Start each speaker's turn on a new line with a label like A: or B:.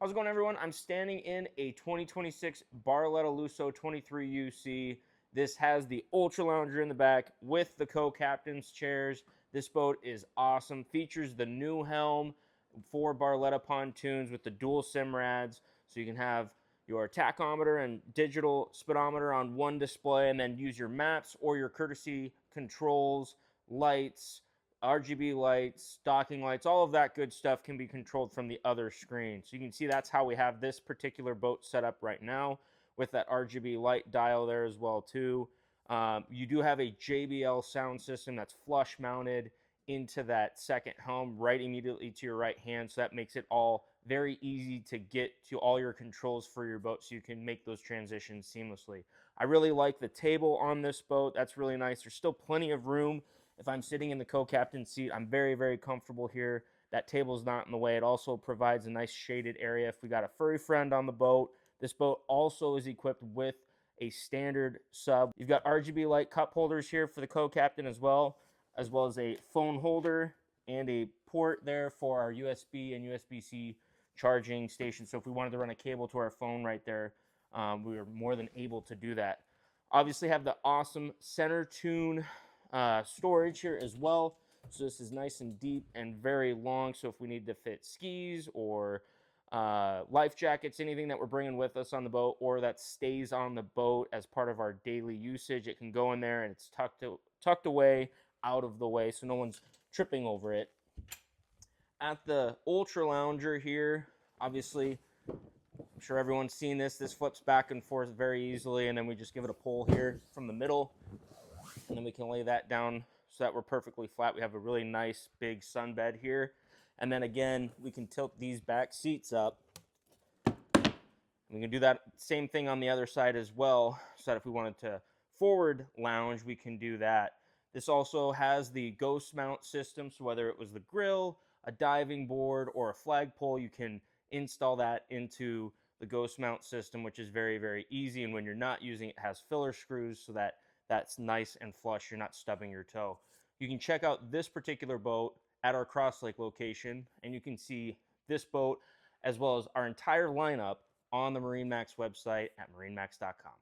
A: How's it going, everyone? I'm standing in a 2026 Barletta Lusso 23UC. This has the Ultra Lounger in the back with the co-captain's chairs. This boat is awesome. Features the new helm for Barletta pontoons with the dual Simrads, so you can have your tachometer and digital speedometer on one display and then use your maps or your courtesy controls, lights, RGB lights, docking lights, all of that good stuff can be controlled from the other screen. So you can see that's how we have this particular boat set up right now with that RGB light dial there as well too. You do have a JBL sound system that's flush mounted into that second helm right immediately to your right hand. So that makes it all very easy to get to all your controls for your boat so you can make those transitions seamlessly. I really like the table on this boat. That's really nice. There's still plenty of room. If I'm sitting in the co-captain seat, I'm very, very comfortable here. That table's not in the way. It also provides a nice shaded area if we got a furry friend on the boat. This boat also is equipped with a standard sub. You've got RGB light cup holders here for the co-captain as well as a phone holder and a port there for our USB and USB-C charging station. So if we wanted to run a cable to our phone right there, we were more than able to do that. Obviously have the awesome center tune storage here as well. So this is nice and deep and very long. So if we need to fit skis or life jackets, anything that we're bringing with us on the boat or that stays on the boat as part of our daily usage, it can go in there and it's tucked away, out of the way, so no one's tripping over it. At the Ultra Lounger here, obviously, I'm sure everyone's seen this. This flips back and forth very easily, and then we just give it a pull here from the middle, and then we can lay that down so that we're perfectly flat. We have a really nice big sunbed here, and then again, we can tilt these back seats up. We can do that same thing on the other side as well, so that if we wanted to forward lounge, we can do that. This also has the ghost mount system, so whether it was the grill, a diving board, or a flagpole, you can install that into the ghost mount system, which is very, very easy. And when you're not using it, it has filler screws so that that's nice and flush. You're not stubbing your toe. You can check out this particular boat at our Crosslake location, and you can see this boat as well as our entire lineup on the MarineMax website at marinemax.com.